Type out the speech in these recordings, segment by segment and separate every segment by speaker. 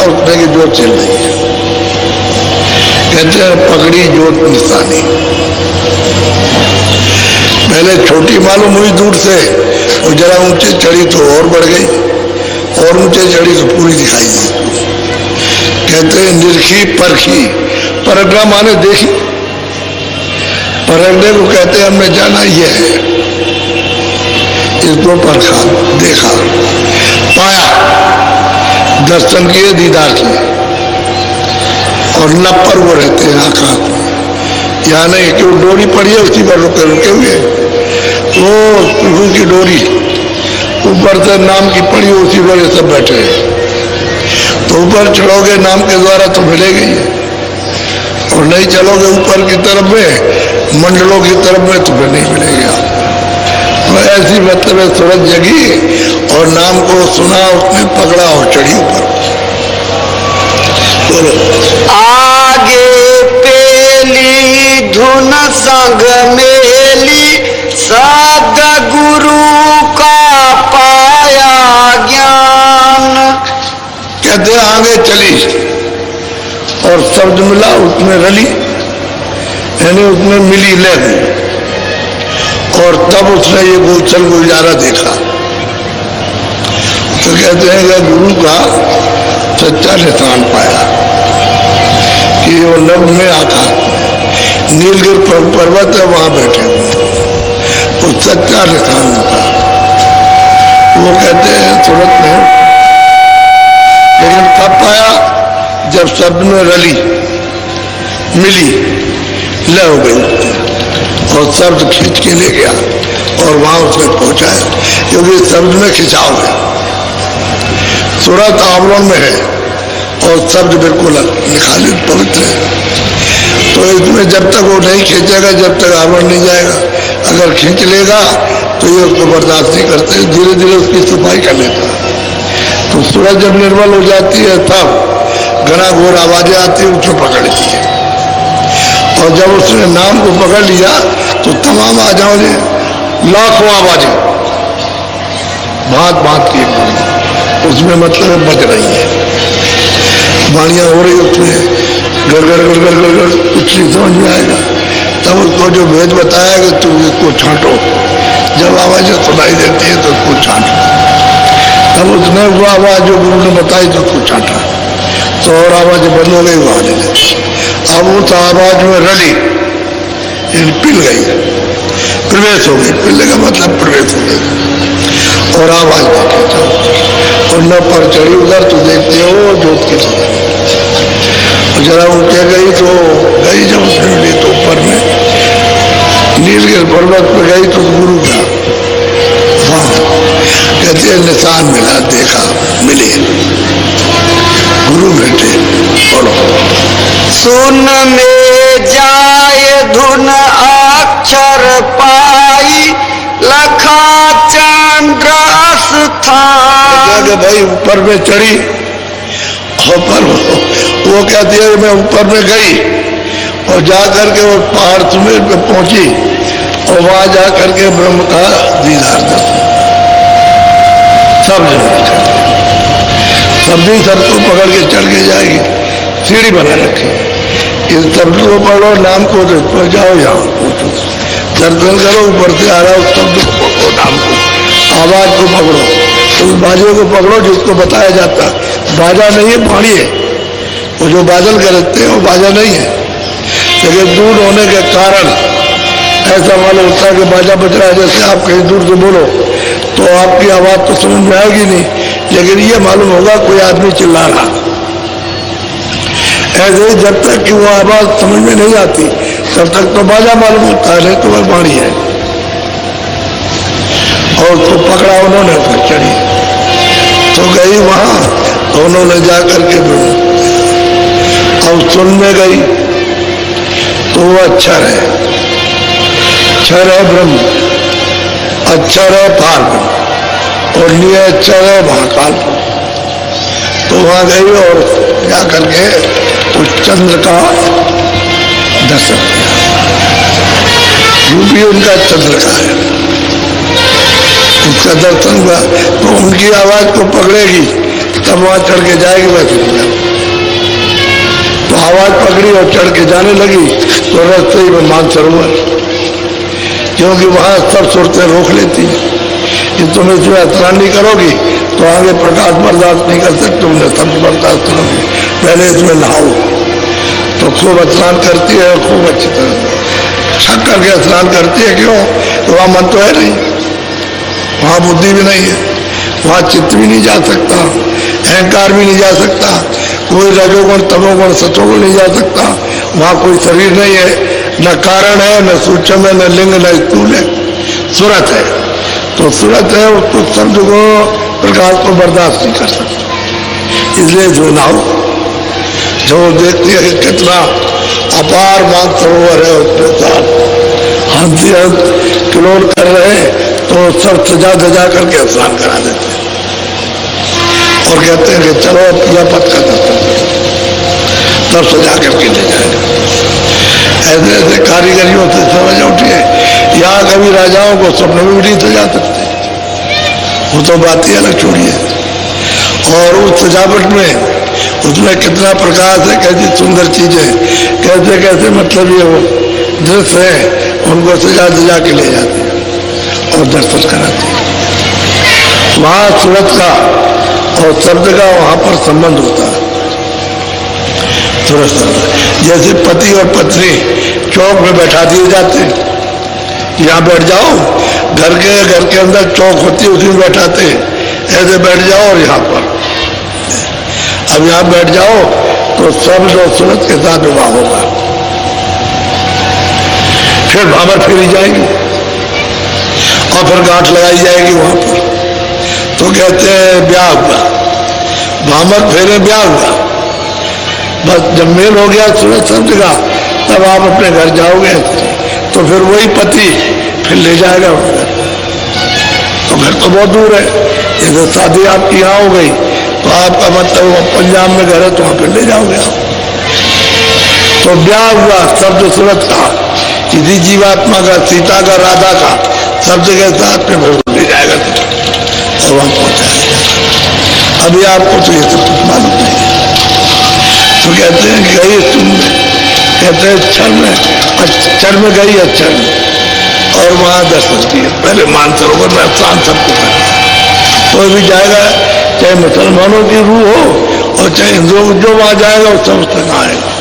Speaker 1: उठने की जोत चल रही है। कहते हैं पकड़ी जोत निशानी। पहले छोटी मालूम हुई दूर से, और जरा ऊंचे चढ़ी तो और बढ़ गई, और ऊंचे चढ़ी तो पूरी दिखाई दी। कहते हैं निरखी परखी, परखना माने देखी, परखने को कहते हैं हमने जाना ये है, इसको परखा, देखा, पाया, दर्शन किए, दीदार किए। और लब पर वो रहते हैं आकाश में, यहाँ नहीं कि वो डोरी पड़ी है उसी पर रुके रुके हुए, वो प्रभु की डोरी ऊपर से नाम की पड़ी उसी पर ये सब बैठे हैं। तो ऊपर चढ़ोगे नाम के द्वारा तो मिलेगी, और नहीं चलोगे ऊपर की तरफ में, मंडलों की तरफ में, तो फिर नहीं मिलेगा। तो ऐसी मतलब सूरज जगी और नाम को सुना, उसने पकड़ा और चढ़ी ऊपर। बोलो
Speaker 2: आगे पेली धुन संग मेली, सद्गुरु का पाया ज्ञान।
Speaker 1: कहते आगे चली और शब्द मिला, उसमें रली, यानी उसमें मिली लग, और तब उसने ये गोचर गुजारा देखा। तो कहते हैं कि गुरु का सच्चा निशान पाया कि वो लब में आता, नीलगिर पर्वत है वहां बैठे हुए, वो सच्चा निशान होता। वो कहते हैं तुरंत में, लेकिन कब पाया? जब शब्द में रली, मिली, ले हो गई, और शब्द खींच के ले गया और वहां उसने पहुंचाया, क्योंकि शब्द में खिंचाव है, सूरत आवरण में है और शब्द बिल्कुल निखालित पवित्र है। तो इसमें जब तक वो नहीं खींचेगा, जब तक आवरण नहीं जाएगा। अगर खींच लेगा तो ये उसको बर्दाश्त नहीं करते, धीरे धीरे उसकी सफाई कर लेता। तो सूरज जब निर्मल हो जाती है तब घना घोर आवाजें आती है, उसको पकड़ती है। और जब उसने नाम को पकड़ लिया तो तमाम आवाजें, लाखों आवाजें भांत भांत की उसमें मतलब बज रही है, वाणियां हो रही उसमें, गड़ गड़ गड़ गड़ गड़ गड़, कुछ नहीं समझ में आएगा। तब उसको जो भेद बताया कि तुम इसको छांटो, जब आवाजें सुनाई देती है तो उसको छांटो। तब उसने वो आवाज जो गुरु ने बताई तो उसको छांटा, तो और आवाजें बंद हो गई, वो आने लगी। अब उस आवाज में रली, पिल गई, प्रवेश हो गई। पिलने का मतलब प्रवेश हो गई, और आवाज देखे जाओ, और न पर चढ़ी उधर तो देखते हो जोत की तरह, जरा ऊंचे गई तो गई, जब उसने ली तो ऊपर में नीलगिर पर्वत पर गई तो गुरु का, हाँ कहते हैं निशान मिला, देखा, मिले, गुरु बेटे। बोलो
Speaker 2: सुन में जाय धुन अक्षर पाई, लखा चंद्र स्थान।
Speaker 1: भाई ऊपर में चढ़ी, ऊपर वो कहती है मैं ऊपर में गई, और जा करके वो पहाड़ सुमेर पे पहुंची, और वहां जा करके ब्रह्म का दीदार दर्शन, सब सब्जी सबको पकड़ के चढ़ के जाएगी, सीढ़ी बना रखी, इस शब्द को पढ़ो, नाम को देखो, जाओ यहाँ दर्शन करो, ऊपर से आ रहा उस शब्द को पकड़ो, नाम को, आवाज को पकड़ो, उस बाजे को पकड़ो जिसको बताया जाता। बाजा नहीं है, पानी है, वो जो बादल करते हैं वो बाजा नहीं है, लेकिन दूर होने के कारण ऐसा मालूम होता है कि बाजा बज रहा है। जैसे आप कहीं दूर से बोलो तो आपकी आवाज तो समझ में आएगी नहीं, लेकिन ये मालूम होगा कोई आदमी चिल्ला रहा। ऐसे ही जब तक कि वो आवाज समझ में नहीं आती तब तक तो बाजा मालूम होता है, नहीं तो वह वाणी है। और उसको पकड़ा उन्होंने, फिर चढ़ी तो गई वहां, तो उन्होंने जा करके अब सुनने गई तो वो अक्षर है, अक्षर है ब्रह्म, अक्षर है पार, और लिए अक्षर है महाकाल। तो वहां गई और जा करके उस चंद्र का दर्शन किया, रूपी उनका चंद्र का है, उसका दर्शन हुआ। तो उनकी आवाज को पकड़ेगी तब वहां चढ़ के जाएगी वैसे नहीं जाओ। तो आवाज पकड़ी और चढ़ के जाने लगी तो रास्ते ही में मानसरोवर, क्योंकि वहां सब सूरतें रोक लेती हैं कि तुम इसमें स्नान नहीं करोगी तो आगे प्रकाश बर्दाश्त नहीं कर सकते, तुमने सब बर्दाश्त करोगी, पहले इसमें नहाओ। तो खूब स्नान करती है, खूब अच्छी तरह छक करके स्नान करती है। क्यों? तो वहां मन तो है नहीं, वहां बुद्धि भी नहीं है, वहां चित्त भी नहीं जा सकता, अहंकार भी नहीं जा सकता, कोई रजोगुण तमोगुण सतोगुण नहीं जा सकता, वहां कोई शरीर नहीं है, न कारण है, न सूक्ष्म है, न लिंग, न स्थूल है, सूरत है। तो सूरत है, उसको शब्द को प्रकाश को बर्दाश्त नहीं कर सकता, इसलिए जो ना हो, जो देखती है कि कितना अपार मानसरोवर है, उसके साथ हाथी किलोड़ कर रहे हैं तो सब सजा सजा करके स्नान करा देते हैं और कहते हैं कि चलो अब पूजा पत का दर्शन, तब सजा करके ले जाएगा। ऐसे ऐसे कारीगरियों से समझ उठिए, यहाँ कभी राजाओं को स्वप्न में भी नहीं सजा सकते, वो तो बात ही अलग छोड़िए। और उस सजावट में उसमें कितना प्रकाश है, कैसी सुंदर चीजें, कैसे कैसे मतलब ये वो दृश्य है, उनको सजा सजा के ले जाते हैं और दर्शन कराते हैं। वहां सूरत का और शब्द का वहां पर संबंध होता है। सूरत जैसे पति और पत्नी चौक में बैठा दिए जाते हैं, यहाँ बैठ जाओ, घर के अंदर चौक होती है उसमें बैठाते हैं, ऐसे बैठ जाओ और यहाँ पर अब यहाँ बैठ जाओ तो शब्द और सूरत के साथ विवाह होगा, फिर भामर फेरी जाएगी और फिर गांठ लगाई जाएगी वहां पर, तो कहते हैं ब्याह हुआ, भामर फेरे ब्याह हुआ। बस जब मेल हो गया सूरत शब्द का तब आप अपने घर जाओगे, तो फिर वही पति फिर ले जाएगा घर, तो घर तो बहुत दूर है, जैसे शादी आपकी यहाँ हो गई तो आपका मतलब पंजाब में घर है तो वहां पर ले जाओगे आप। तो ब्याह हुआ शब्द सूरत का, किसी जीवात्मा का, सीता का, राधा का शब्द के साथ में फिर ले जाएगा और वहां पहुंचाएगा। अभी आपको तो ये सब कुछ मालूम नहीं है, तो कहते हैं गई तुम, कहते हैं क्षण में गई अक्षर और वहां दर्शन किया, पहले मानसरोवर में स्नान सबको करना, कोई भी जाएगा चाहे मुसलमानों की रूह हो और चाहे हिंदुओं, जो वहां जाएगा वो सब उससे नहाएगा,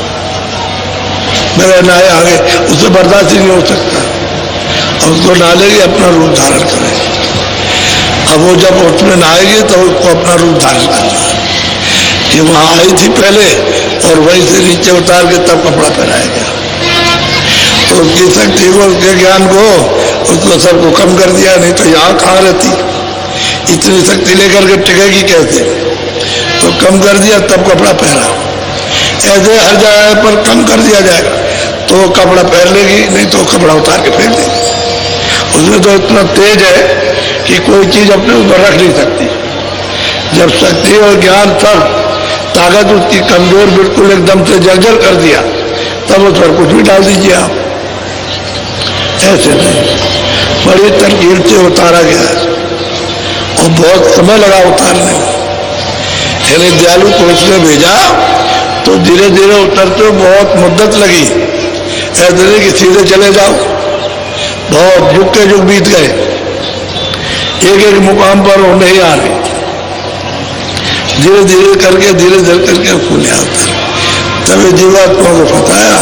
Speaker 1: मेरे नहाए आगे उसे बर्दाश्त ही नहीं हो सकता और उसको नहालेगी, अपना रूप धारण करेगी। अब वो जब उसमें नहाएगी तो उसको अपना रूप धारण करना है कि वहां आई थी पहले और वहीं से नीचे उतार के तब कपड़ा पहनाएगा, तो उसकी शक्ति को, उसके ज्ञान को, उसको सबको कम कर दिया, नहीं तो यहाँ कहाँ रहती, इतनी शक्ति लेकर के टिकेगी कैसे, तो कम कर दिया तब कपड़ा पहना। ऐसे हर जगह पर कम कर दिया जाएगा तो कपड़ा पहन लेगी, नहीं तो कपड़ा उतार के फेंक देगी। उसमें तो इतना तेज है कि कोई चीज अपने ऊपर रख नहीं सकती। जब शक्ति और ज्ञान सब ताकत उसकी कमजोर बिल्कुल एकदम से जर्जर कर दिया तब उस पर कुछ भी डाल दीजिए आप, ऐसे नहीं, बड़ी तरकीब से उतारा गया और बहुत समय लगा उतारने में। यानी दयालु को उसने भेजा तो धीरे धीरे उतरते बहुत मुद्दत लगी, ऐसे नहीं कि सीधे चले जाओ, बहुत युग के युग बीत गए, एक एक मुकाम पर वो नहीं आ रही, धीरे धीरे करके फूले उतर, तभी जीवात्मा को बताया।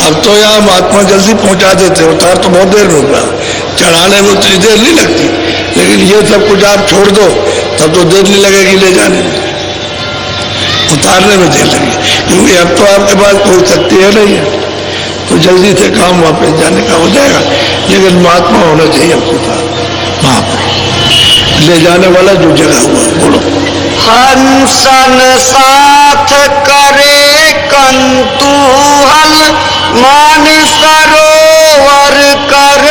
Speaker 1: अब तो यहाँ महात्मा जल्दी पहुंचा देते, उतार तो बहुत देर में हुआ, चढ़ाने में उतनी देर नहीं लगती, लेकिन ये सब कुछ आप छोड़ दो तब तो देर नहीं लगेगी ले जाने में, उतारने में देर लगेगी, क्योंकि अब तो आपके पास कोई शक्ति है नहीं है, तो जल्दी से काम वापस जाने का हो जाएगा। लेकिन महात्मा होना चाहिए आपके पास, वहां पर ले जाने वाला जो जगह हुआ। बोलो।
Speaker 2: हंसन साथ करे कंतूहल, मान सरोवर कर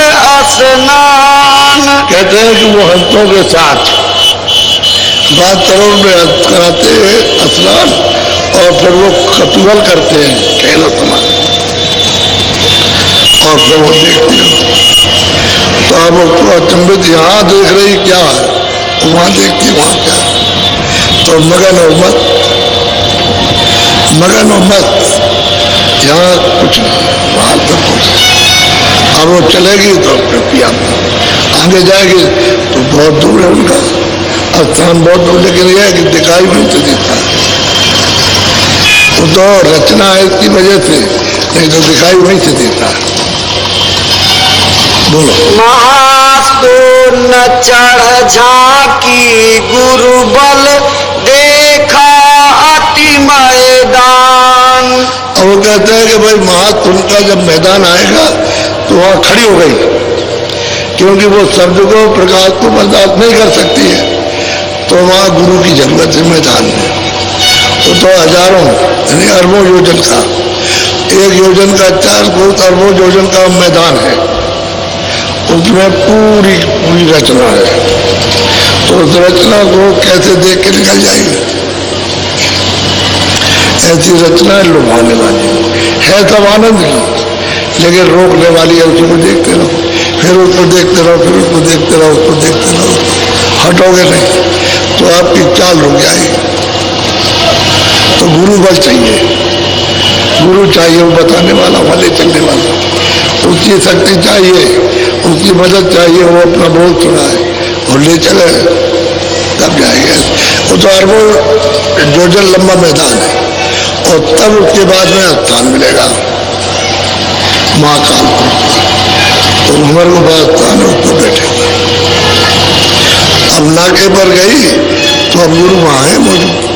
Speaker 2: स्नान।
Speaker 1: कहते हैं कि वो हंसों के साथ बात सरोवर में कराते हैं स्नान और फिर वो कतूहल करते हैं खेल समान, और फिर वो देखते हैं तो आप उसको अचंभित यहाँ देख रही क्या है, वहां देखती वहां क्या है, तो मगन और मत, मगन और मत, यहाँ कुछ वहां तक पहुंचे। अब वो चलेगी तो अपने पिया, आगे जाएगी तो बहुत दूर है उनका स्थान, बहुत दूर, लेकिन यह है कि दिखाई नहीं तो देता। वो तो रचना है इसकी वजह से, नहीं तो दिखाई वहीं से देता है। बोलो।
Speaker 2: महास्तो न चढ़ झांकी गुरु बल देखा अति मैदान।
Speaker 1: अब वो कहते हैं कि भाई महात्म का जब मैदान आएगा तो वहां खड़ी हो गई, क्योंकि वो शब्द को प्रकाश को बर्दाश्त नहीं कर सकती है, तो वहां गुरु की जरूरत है मैदान में। वो तो हजारों यानी अरबों योजन का, एक योजन का 4 अरबों योजन का मैदान है, उसमें पूरी पूरी रचना है। तो उस रचना को कैसे देख के निकल जाएगी? ऐसी रचना है लुभाने वाली है, सब आनंद की, लेकिन रोकने वाली है। उसी को देखते रहो, फिर उसको देखते रहो, फिर उसको देखते रहो, उसको देखते रहो, हटोगे नहीं तो आपकी चाल रुक जाएगी। तो गुरु बल चाहिए, गुरु चाहिए, वो बताने वाला, वाले चलने वाला, उसकी शक्ति चाहिए, उसकी मदद चाहिए, वो अपना बोल सुनाए और ले चले, तब जाएंगे। वो तो अरबों योजन लंबा मैदान है, और तब उसके बाद में स्थान मिलेगा महाकाल को, तो उम्र को बाद स्थान है, उसको बैठेगा। अब नाके पर गई तो अब गुरु वहां है मौजूद।